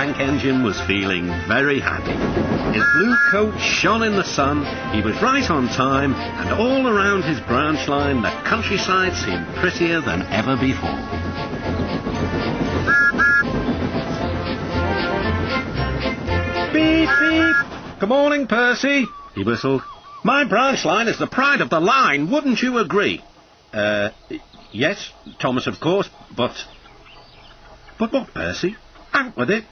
tank engine was feeling very happy. His blue coat shone in the sun, he was right on time, and all around his branch line the countryside seemed prettier than ever before. Beep, beep! Good morning, Percy, he whistled. My branch line is the pride of the line, wouldn't you agree? Yes, Thomas, of course, but... But what, Percy? Out with it.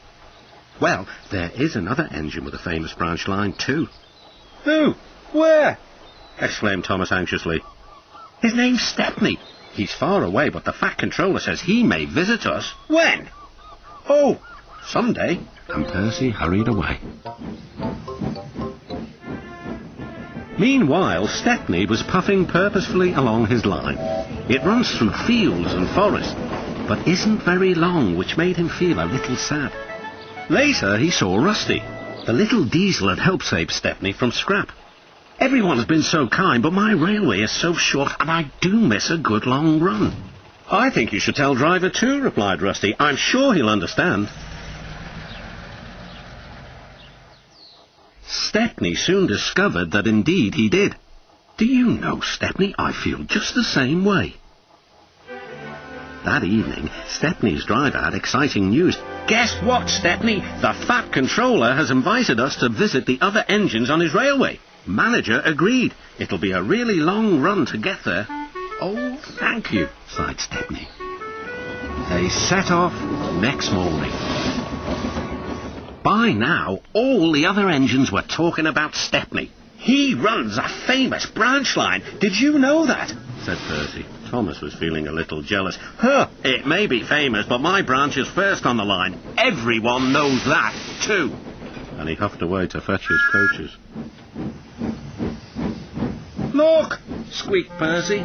Well, there is another engine with a famous branch line, too. Who? Where? Exclaimed Thomas anxiously. His name's Stepney. He's far away, but the Fat Controller says he may visit us. When? Oh, someday. And Percy hurried away. Meanwhile, Stepney was puffing purposefully along his line. It runs through fields and forests, but isn't very long, which made him feel a little sad. Later, he saw Rusty. The little diesel had helped save Stepney from scrap. Everyone's been so kind, but my railway is so short, and I do miss a good long run. I think you should tell Driver too, replied Rusty. I'm sure he'll understand. Stepney soon discovered that indeed he did. Do you know, Stepney, I feel just the same way. That evening, Stepney's driver had exciting news. Guess what, Stepney? The Fat Controller has invited us to visit the other engines on his railway. Manager agreed. It'll be a really long run to get there. Oh, thank you, sighed Stepney. They set off next morning. By now, all the other engines were talking about Stepney. He runs a famous branch line. Did you know that? Said Percy. Thomas was feeling a little jealous. It may be famous, but my branch is first on the line. Everyone knows that, too. And he huffed away to fetch his coaches. Look, squeaked Percy.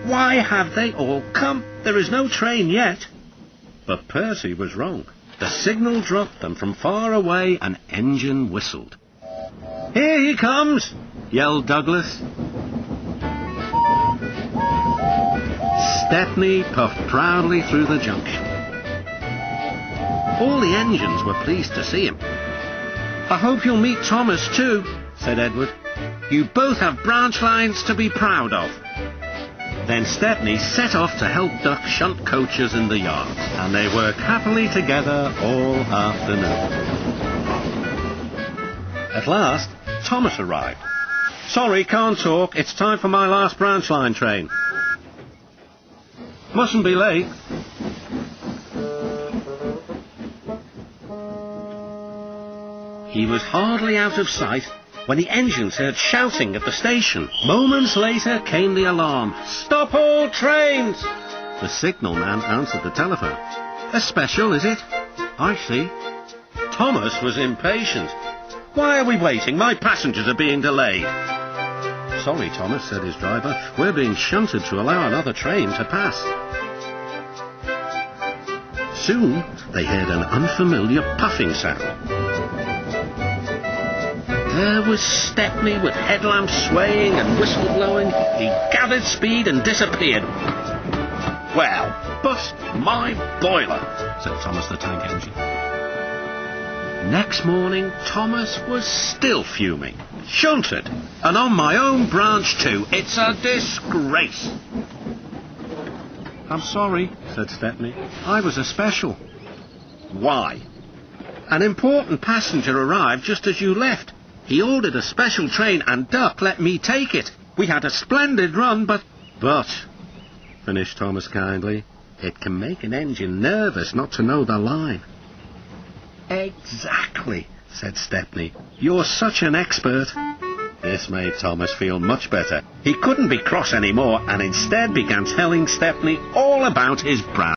Why have they all come? There is no train yet. But Percy was wrong. The signal dropped, and from far away an engine whistled. Here he comes, yelled Douglas. Stepney puffed proudly through the junction. All the engines were pleased to see him. I hope you'll meet Thomas too, said Edward. You both have branch lines to be proud of. Then Stepney set off to help duck shunt coaches in the yards, and they worked happily together all afternoon. At last, Thomas arrived. Sorry, can't talk. It's time for my last branch line train. Mustn't be late. He was hardly out of sight when the engines heard shouting at the station. Moments later came the alarm. Stop all trains! The signalman answered the telephone. A special, is it? I see. Thomas was impatient. Why are we waiting? My passengers are being delayed. Sorry, Thomas, said his driver. We're being shunted to allow another train to pass. Soon they heard an unfamiliar puffing sound. There was Stepney with headlamps swaying and whistle blowing. He gathered speed and disappeared. Well, bust my boiler, said Thomas the Tank Engine. Next morning, Thomas was still fuming. Shunted, and on my own branch too. It's a disgrace. I'm sorry, said Stepney. I was a special. Why? An important passenger arrived just as you left. He ordered a special train and Duck let me take it. We had a splendid run, but, finished Thomas kindly, it can make an engine nervous not to know the line. Exactly, said Stepney. You're such an expert. This made Thomas feel much better. He couldn't be cross anymore and instead began telling Stepney all about his branch.